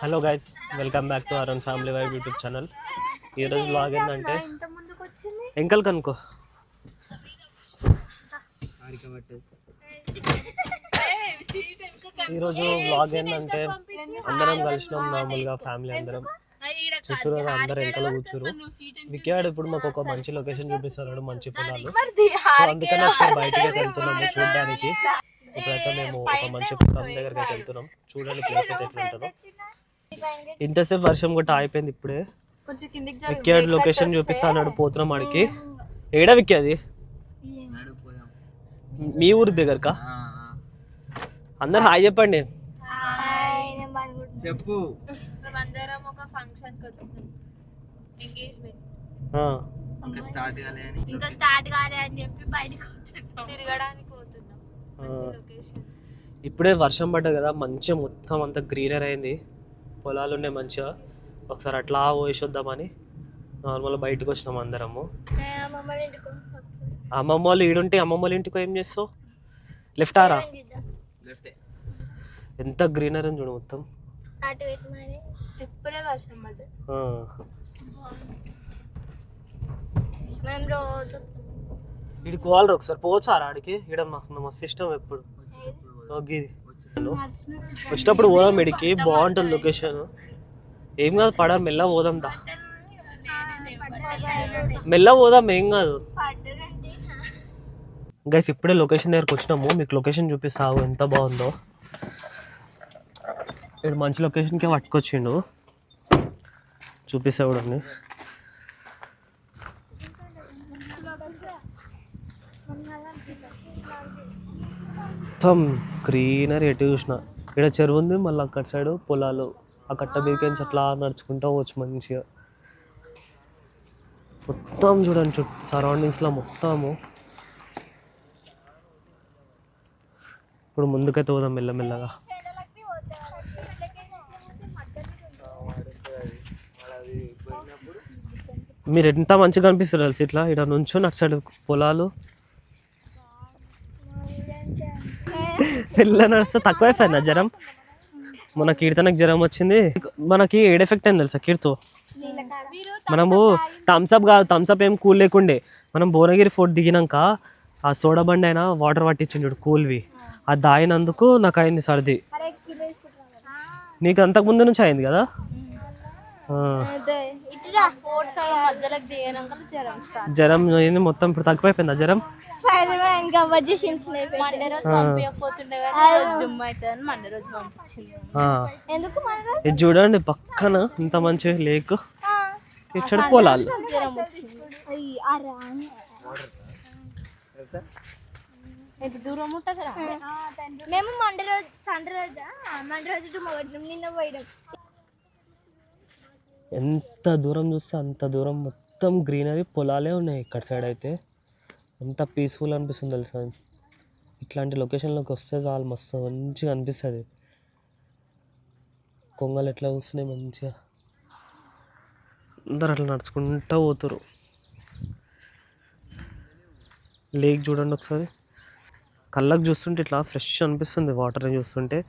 Hello guys, welcome back to Arun family vibe YouTube channel. ఈరోజు blog ఏంటంటే ఎంకల్ కనుకో ఈరోజు బ్లాగ్ ఏంటంటే అందరం కలిసినాం నార్మల్గా ఫ్యామిలీ అందరం. చూసారు కదా, అందరు ఎంకలో కూర్చురు. విక్యాడు ఇప్పుడు మాకు ఒక మంచి లొకేషన్ చూపిస్తున్నాడు, మంచి పొలాలు. సో అందుకని ఒకసారి బయటకి వెళ్తున్నాము చూడడానికి. ఇప్పుడైతే మేము ఒక మంచి పొలం దగ్గరికి అయితే వెళ్తున్నాం. చూడండి ప్లేస్ అయితే ఎట్లా ఉంటుందో. ఇంతసేపు వర్షం కూడా అయిపోయింది. ఇప్పుడే విక్యాడు లొకేషన్ చూపిస్తాడు, పోతున్నాం ఆడికి. ఏడా విక్యాది మీ ఊరి దగ్గరకా? అందరు హాయ్ చెప్పండి. చెప్పు. ఇంకా స్టార్ట్ కాలే అని చెప్పి బయటకు తిరగడానికి పోతున్నాం. ఇప్పుడే వర్షం పడ్డా కదా, మంచిగా మొత్తం అంతా గ్రీనర్ అయింది, పొలాలు ఉన్నాయి మంచిగా. ఒకసారి అట్లా పోసి వద్దామని నార్మల్గా బయటకు వచ్చినాం అందరము. అమ్మమ్మ వాళ్ళు ఈడుంటే అమ్మమ్మ వాళ్ళ ఇంటికి ఏం చేస్తావు? లెఫ్ట్ ఆరా? ఎంత గ్రీనరీ చూడు మొత్తం. ఇప్పుడే వర్షం పడ్డది. ఇడికి పోవాలి ఒకసారి, పోచారా ఆడికి? ఈడ మస్తు ఇష్టం ఎప్పుడు. వచ్చేటప్పుడు పోదాం ఇడికి, బాగుంటుంది లొకేషన్. ఏం కాదు, పడ మెల్ల పోదాం. దా మెల్ల పోదాం, ఏం కాదు. గైస్ ఇప్పుడే లొకేషన్ దగ్గరకు వచ్చినాము, మీకు లొకేషన్ చూపిస్తావు ఎంత బాగుందో. ఇక్కడ మంచి లొకేషన్కే పట్టుకొచ్చిండు, చూపిస్తావు కూడా. మొత్తం గ్రీనరీ ఎటు చూసిన. ఇక్కడ చెరువు ఉంది, మళ్ళీ అక్కడ సైడ్ పొలాలు. ఆ కట్ట బీకెంచి అట్లా నడుచుకుంటూ పోవచ్చు మంచిగా. మొత్తం చూడండి చుట్టూ సరౌండింగ్స్లో మొత్తము. ఇప్పుడు ముందుకైతే పోదాం మెల్లమెల్లగా. మీరు ఎంత మంచిగా కనిపిస్తారు కలిసి ఇట్లా ఇక్కడ నుంచో అటు సైడ్ పొలాలు. పిల్ల నడిస్తే తక్కువైపోయిందా జ్వరం? మన కీర్తనకు జ్వరం వచ్చింది. మనకి ఏడ్ ఎఫెక్ట్ అయింది తెలుసా కీర్తో? మనము థమ్స్అప్ కాదు, థమ్స్అప్ ఏం కూల్ లేకుండే. మనం భువనగిరి ఫోర్ట్ దిగినాక ఆ సోడా బండి అయినా వాటర్ పట్టించిండు కూల్వి. అది దాగినందుకు నాకు అయింది సర్ది. నీకు అంతకుముందు నుంచి అయింది కదా? జ్వరం అయింది మొత్తం. ఇప్పుడు తగ్గిపోయిందా జ్వరం? ఇది చూడండి పక్కన ఇంత మంచి లేక్, ఇచ్చడు పొలాలు. మేము మండే రోజు సండే రోజు నిన్న పోయినాం. ఎంత దూరం చూస్తే అంత దూరం మొత్తం గ్రీనరీ పొలాలే ఉన్నాయి ఇక్కడ సైడ్ అయితే. ఎంత పీస్ఫుల్ అనిపిస్తుంది తెలుసా. ఇట్లాంటి లొకేషన్లోకి వస్తే చాలు మస్తు మంచిగా అనిపిస్తుంది. కొంగలు ఎట్లా కూస్తున్నాయి మంచిగా, అందరు అట్లా నడుచుకుంటూ పోతారు. లేక్ చూడండి ఒకసారి, కళ్ళకు చూస్తుంటే ఇట్లా ఫ్రెష్ అనిపిస్తుంది. వాటర్ని చూస్తుంటే,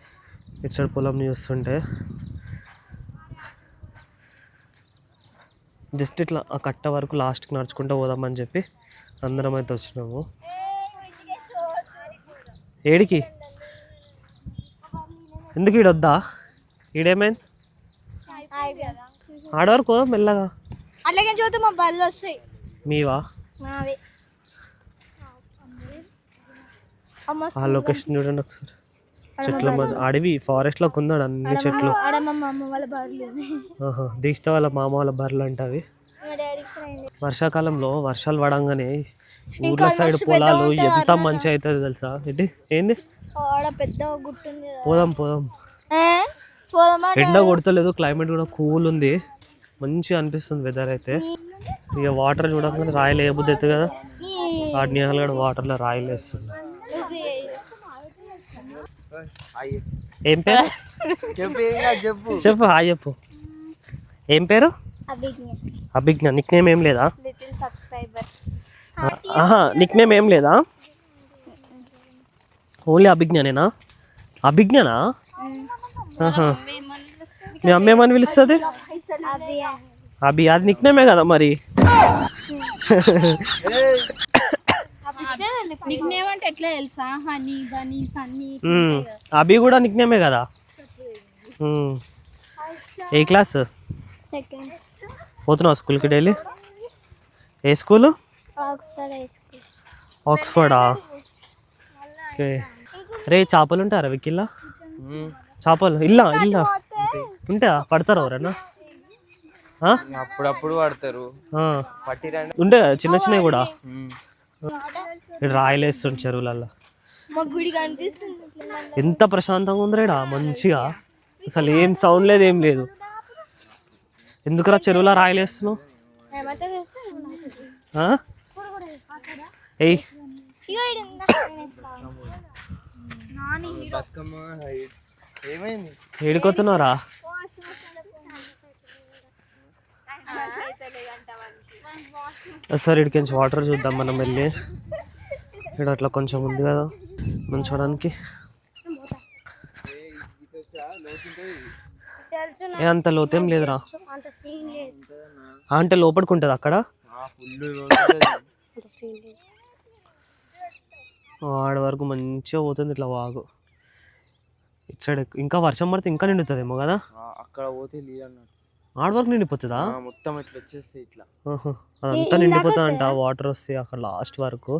ఇచ్చడి పొలంని చూస్తుంటే. జస్ట్ ఇట్లా ఆ కట్ట వరకు లాస్ట్కి నడుచుకుంటూ పోదామని చెప్పి అందరం అయితే వచ్చినాము. ఏడికి? ఎందుకు ఈడొద్దా? ఈడేమైంది? ఆడవరకు మెల్లగా. మీవా? ఆ లొకేషన్ చూడండి ఒకసారి. చెట్ల మధ్య అడవి, ఫారెస్ట్ లోకి ఉన్నాడు అన్ని చెట్లు. దీక్ష వాళ్ళ మామ వాళ్ళ బర్రెలు అంటే అవి. వర్షాకాలంలో వర్షాలు పడంగానే ఊర్ల సైడ్ పొలాలు ఎంత మంచిగా అవుతుంది తెలుసా. ఏంది పోదాం పోదాం. ఎండ కొడతలేదు, క్లైమేట్ కూడా కూల్ ఉంది, మంచిగా అనిపిస్తుంది వెదర్ అయితే. ఇక వాటర్ చూడగానే రాయలు వేయబుద్ది అవుతుంది కదా, వాటి నీళ్ళు కూడా వాటర్లో రాయలు వేస్తుంది. ఏం పేరు చెప్పు? హాయ్ చెప్పు. ఏం పేరు? అభిజ్ఞ. నిక్ నేమ్ ఏం లేదా? నిక్ నేమ్ ఏం లేదా? ఓన్లీ అభిజ్ఞనేనా? అభిజ్ఞనా? మీ అమ్మ ఏమని పిలుస్తుంది? అభి. అది నిక్నేమే కదా మరి. నిక్నేమ్ అంటే ఎట్లా తెలుసా? హనీ, బనీ, సన్నీ. అభి కూడా నిక్నేమే కదా. ఏ క్లాస్? సెకండ్. పోతున్నావు స్కూల్కి డైలీ? ఏ స్కూలు? ఆక్స్ఫర్డా? ఓకే. రే చేపలు ఉంటారా వికిల్లా? చేపలు ఇల్లా ఉంటాయా? పడతారా ఎవరన్నా? అప్పుడప్పుడు పడతారు. ఉంటే చిన్న చిన్నవి కూడా రాయలేస్తుంది చెరువులల్లో. ఎంత ప్రశాంతంగా ఉందిరా మంచిగా, అసలు ఏం సౌండ్ లేదు ఏం లేదు. ఎందుకురా చెరువులా రాయలేస్తున్నావు? ఏయ్ ఏడికొస్తున్నారా? సరే ఇక్కడి నుంచి వాటర్ చూద్దాం మనం వెళ్ళి. ఇక్కడ అట్లా కొంచెం ఉంది కదా మనం చూడడానికి. అంత లోతేం లేదురా. అంటే లోపడుకుంటుంది అక్కడ. ఆడ వరకు మంచిగా పోతుంది ఇట్లా వాగు. ఇటు సైడ్ ఇంకా వర్షం పడితే ఇంకా నిండుతుందేమో కదా. అక్కడ పోతే ఆడ వరకు నిండిపోతుందా? మొత్తం ఇట్లా వచ్చేస్తే ఇట్లా అదంతా నిండిపోతుంది అంట వాటర్ వస్తే అక్కడ లాస్ట్ వరకు.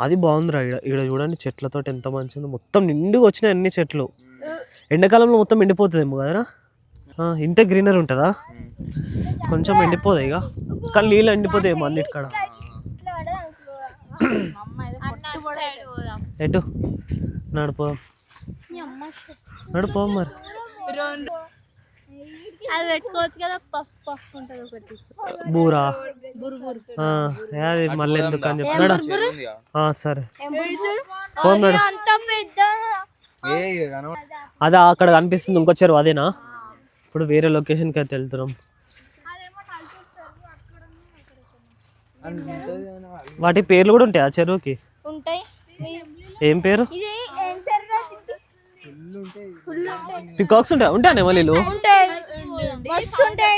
అది బాగుందిరా. ఇక్కడ చూడండి చెట్లతో ఎంత మంచిగా మొత్తం నిండుగా వచ్చినాయి అన్ని చెట్లు. ఎండాకాలంలో మొత్తం ఎండిపోతుందేమో కదరా. ఇంతే గ్రీనరీ ఉంటుందా? కొంచెం ఎండిపోదు ఇక, కానీ నీళ్ళు ఎండిపోతాయేమో అన్నిటికాడ. ఎటు నడిపో నడిపో మరి. అది పెట్టుకోవచ్చు కదా, పఫ్ పఫ్ ఉంటుంది ఒకటి. బూరా అది మళ్ళీ ఎందుకు అని చెప్తున్నాడా? సరే పోన్నాడు. అదే అక్కడ కనిపిస్తుంది ఇంకో చెరువు, అదేనా? ఇప్పుడు వేరే లొకేషన్కి అయితే వెళ్తున్నాం. వాటి పేర్లు కూడా ఉంటాయి ఆ చెరువుకి? ఏం పేరు? పికాక్స్ ఉంటాయి నెమలీలు.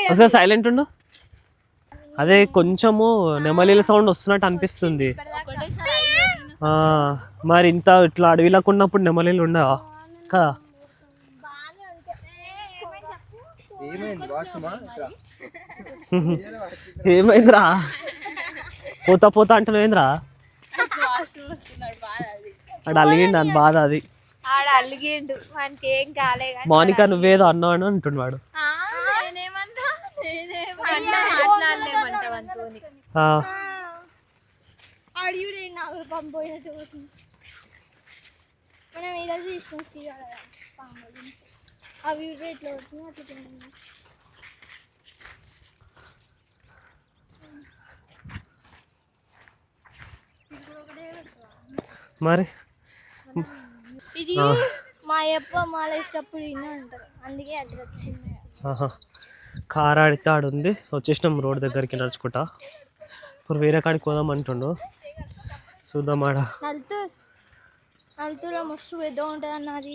ఒకసారి సైలెంట్ ఉండు. అదే కొంచెము నెమలీల సౌండ్ వస్తున్నట్టు అనిపిస్తుంది. మరి ఇంత ఇట్లా అడవిలోకి ఉన్నప్పుడు నెమలీలు ఉండవా కదా? ఏమైందిరా పోతా పోతా అంటున్నావేంద్రా? అక్కడ అలిగిండు అని బాధ. అది మౌనిక నువ్వేదో అన్నావు అంటున్నాడు. మరి ఇది మా అప్ప మాల ఇష్టప్పుడు అంటారు, అందుకే అక్కడ వచ్చింది. కార్ ఆడితే ఆడుంది. వచ్చేసినాం రోడ్ దగ్గరికి నడుచుకుంటా. ఇప్పుడు వేరే కాడికి పోదాం అంటుండు, చూద్దాం. ఆడ మస్తు పెద్ద ఉంటుంది అన్నది.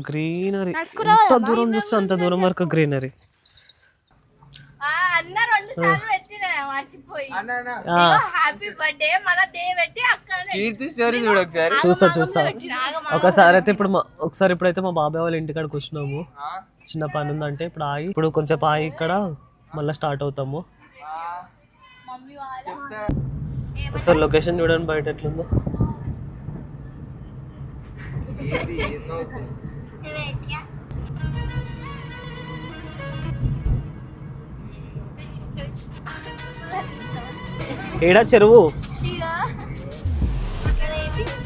గ్రీనరీ ఎంత దూరం చూస్తే అంత దూరం వరకు గ్రీనరీ. చూస్తా ఒకసారి అయితే. ఇప్పుడైతే మా బాబాయ్ వాళ్ళ ఇంటికాడికి వచ్చినాము. చిన్న పని ఉందంటే ఇప్పుడు ఆగి, ఇప్పుడు కొంచెం ఆగి ఇక్కడ మళ్ళీ స్టార్ట్ అవుతాము. ఒకసారి లొకేషన్ చూడండి బయట ఎట్లుందో. ఏడా చెరువు?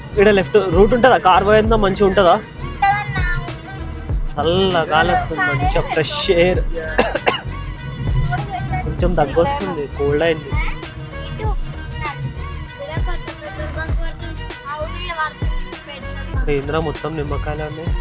ఇక్కడ లెఫ్ట్ రూట్ ఉంటుందా? కార్ పోయిందా మంచిగా ఉంటుందా? చల్ల గాలి వస్తుంది, మంచిగా ఫ్రెష్ ఎయిర్. కొంచెం దగ్గు వస్తుంది, కోల్డ్ అయింది. ఇంద్ర మొత్తం నిమ్మకాయలు ఉన్నాయి.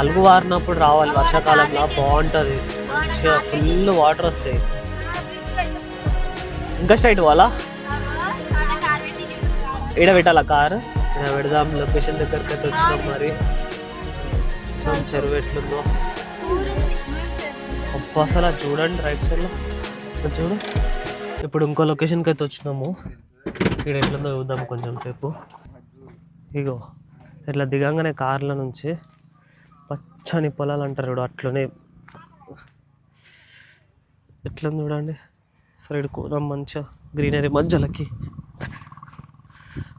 అలుగు వారినప్పుడు రావాలి, వర్షాకాలంలో బాగుంటుంది. మంచిగా ఫుల్ వాటర్ వస్తాయి. ఇంకా స్ట్రైట్ పోవాలా? ఈడ పెట్టాలా కారు? ఈడ పెడదాం. లొకేషన్ దగ్గరికి అయితే వచ్చినాం. మరి చెరువు ఎట్లుందో అబ్బా, అసలు అది చూడండి రైట్ సైడ్లో చూడు. ఇప్పుడు ఇంకో లొకేషన్కి అయితే వచ్చినాము. ఇక్కడ ఎట్లుందో చూద్దాం కొంచెం సేపు. ఇగో ఇట్లా దిగంగానే కార్ల నుంచి పచ్చని పొలాలు అంటారు చూడు, అట్లనే ఎట్లుంది చూడండి. సైడ్ కూర మంచిగా గ్రీనరీ మధ్యలోకి.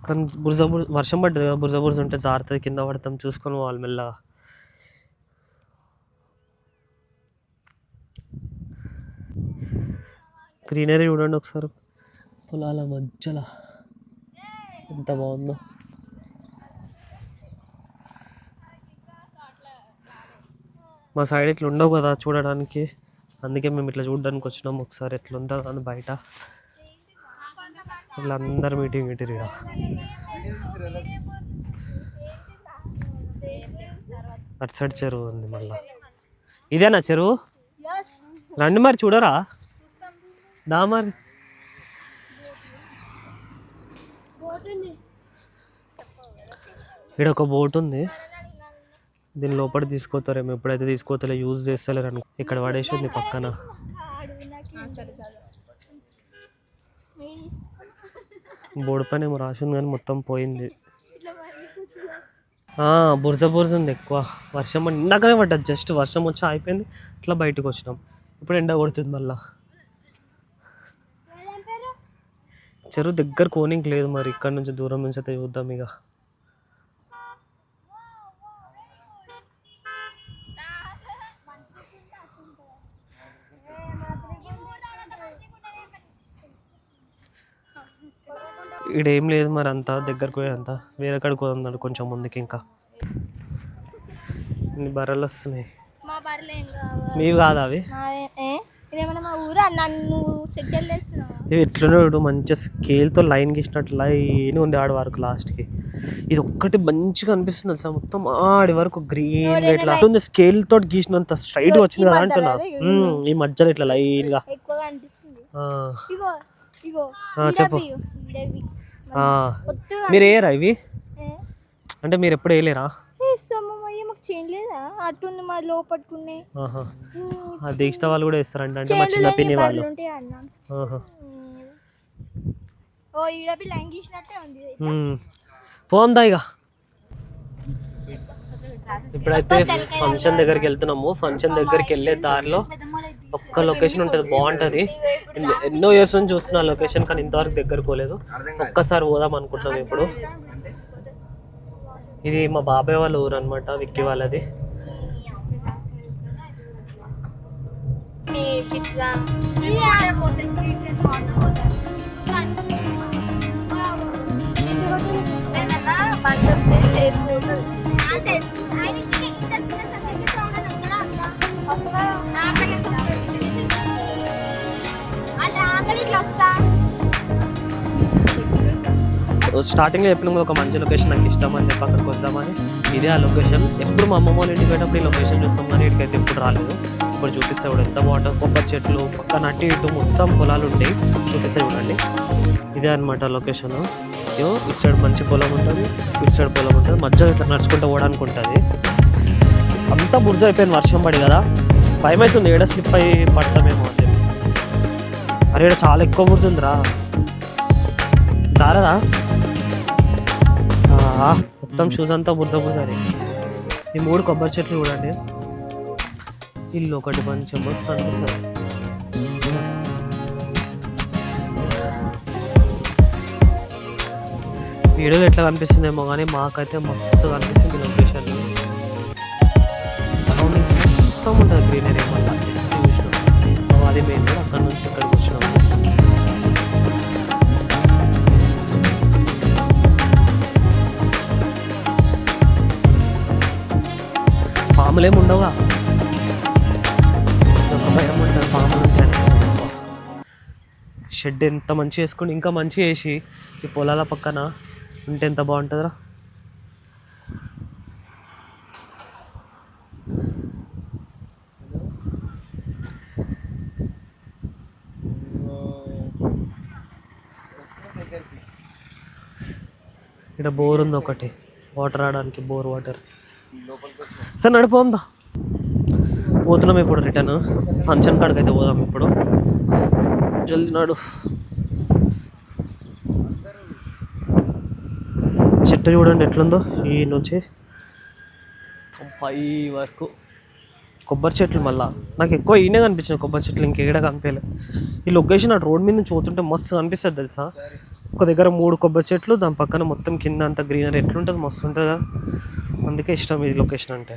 కానీ వర్షం పడ్డది కదా, బురద ఉంటే జారుతుంది, కింద పడతాం, చూసుకొని పోవాలి మెల్లగా. గ్రీనరీ చూడండి ఒకసారి, పొలాల మధ్యలో ఎంత బాగుందో. మా సైడ్ ఇట్లా ఉండవు కదా చూడడానికి, అందుకే మేము ఇట్లా చూడడానికి వచ్చినాము. ఒకసారి ఎట్లుందో అని బయట ఇట్లా అందరు మీటింగ్ పెట్టిరు ఇక. అటు సైడ్ చెరువు ఉంది మళ్ళా. ఇదేనా చెరువు? రండి మరి చూడరా, దా మరి. ఇక్కడ ఒక బోట్ ఉంది, దీని లోపల తీసుకోతారేమో. ఎప్పుడైతే తీసుకోతలే, యూజ్ చేస్తలేరు అనుకో. ఇక్కడ పడేసి ఉంది పక్కన. బోర్డు పైన ఏమో రాసి ఉంది కానీ మొత్తం పోయింది. బురద ఉంది ఎక్కువ. వర్షం ఇందాకనే పడ్డది, జస్ట్ వర్షం వచ్చి అయిపోయింది. ఇట్లా బయటకు వచ్చినాం. ఇప్పుడు ఎండ కొడుతుంది మళ్ళా. చెరువు దగ్గర కోనింగ్ లేదు, మరి ఇక్కడ నుంచి దూరం నుంచి అయితే చూద్దాం ఇక. ఇక్కడ ఏం లేదు మరి, అంతా దగ్గరకు పోయేంత. వేరే కాడికి పోతున్నాడు కొంచెం ముందుకి. ఇంకా ఇన్ని బర్రెలు వస్తున్నాయి. మీవి కాదా అవి? ఇవి ఎట్లున్నాడు, మంచిగా స్కేల్తో లైన్ గీసినట్టు లైన్ ఉంది ఆడి వరకు లాస్ట్కి. ఇది ఒక్కటి మంచిగా అనిపిస్తుంది తెలుసా, మొత్తం ఆడి వరకు గ్రీన్ ఇట్లా ఉంది. స్కేల్ తోటి గీసినంత స్ట్రైట్గా వచ్చింది కదా అంటున్నా. ఈ మధ్యలో ఇట్లా లైన్గా. చెప్పు. మీరు వేయరా ఇవి? అంటే మీరు ఎప్పుడు వేయలేరా? అట్టుంది మా లోపట్టుకునే దీక్ష వాళ్ళు కూడా వేస్తారంట. అంటే మా చిన్న పిన్ని వాళ్ళు. పోందా ఇక. ఇప్పుడైతే ఫంక్షన్ దగ్గరికి వెళ్తున్నాము. ఫంక్షన్ దగ్గరికి వెళ్ళే దారిలో ఒక్క లొకేషన్ ఉంటుంది, బాగుంటుంది. ఎన్నో ఇయర్స్ నుంచి చూస్తున్నా లొకేషన్, కానీ ఇంతవరకు దగ్గరకు పోలేదు. ఒక్కసారి పోదాం అనుకుంటున్నాం ఇప్పుడు. ఇది మా బాబాయ్ వాళ్ళ ఊరు అనమాట, విక్కీ వాళ్ళది. స్టార్టింగ్లో చెప్పిన ఒక మంచి లొకేషన్ నాకు ఇష్టం అని చెప్పి అక్కడికి వద్దామని. ఇదే ఆ లొకేషన్. ఎప్పుడు మా అమ్మమ్మ వాళ్ళ ఇంటికి పోయేటప్పుడు ఈ లొకేషన్ చూస్తాం, కానీ ఇక్కడికైతే ఎప్పుడు రాలేదు. ఇప్పుడు చూపిస్తే కూడా ఎంత బాగుంటుంది. కొబ్బరి చెట్లు పక్కన అటు ఇటు మొత్తం పొలాలు ఉంటాయి. చూపిస్తే చూడండి. ఇదే అనమాట లొకేషన్. ఇటు సైడ్ మంచి పొలం ఉంటుంది, ఇటు సైడ్ పొలం ఉంటుంది. మధ్యలో ఇట్లా నడుచుకుంటూ పోవడానికి ఉంటుంది. అంతా బురద అయిపోయింది వర్షం పడి కదా, భయం అవుతుంది ఏడ స్లిప్ అయ్యి పడతామేమో అని చెప్పి. అరే ఇక్కడ చాలా ఎక్కువ బురదుందిరా, చాలదా? మొత్తం షూస్ అంతా బురద. ఈ 3 కొబ్బరి చెట్లు చూడండి. ఇల్లు ఒకటి మంచిగా మస్తు అనిపిస్తుంది. వీడియోలో ఎట్లా కనిపిస్తుందేమో కానీ మాకైతే మస్తు కనిపిస్తుంది లొకేషన్. సరౌండింగ్స్ మొత్తం ఉంటుంది గ్రీనరీ. మళ్ళీ చూసినాం అది మెయిన్. అక్కడ నుంచి ఇక్కడికి వచ్చినాము. పాములు ఏమి ఉండవుగా, ఒక భయం ఉంటుంది పాములు ఉంటాయి. షెడ్ ఎంత మంచిగా వేసుకుని ఇంకా మంచిగా వేసి ఈ పొలాల పక్కన ఉంటే ఎంత బాగుంటుందిరా. ఇక్కడ బోర్ ఉంది ఒకటి, వాటర్ ఆడడానికి, బోర్ వాటర్. సరే నడిపోందా, పోతున్నాం ఇప్పుడు రిటర్న్. ఫంక్షన్ కాడికి అయితే పోదాం ఇప్పుడు, జల్దీ నాడు. చెట్టు చూడండి ఎట్లుందో, ఈ నుంచి పై వరకు కొబ్బరి చెట్లు. మళ్ళీ నాకు ఎక్కువ ఈయనే కనిపించింది కొబ్బరి చెట్లు, ఇంకేడా కనిపించలే. ఈ లొకేషన్ అటు రోడ్ మీద నుంచి పోతుంటే మస్తు అనిపిస్తుంది తెలుసా. ఒక దగ్గర 3 కొబ్బరి చెట్లు, దాని పక్కన మొత్తం కింద అంతా గ్రీనరీ ఎట్లుంటుంది, మస్తు ఉంటుంది కదా. అందుకే ఇష్టం ఈ లొకేషన్ అంటే.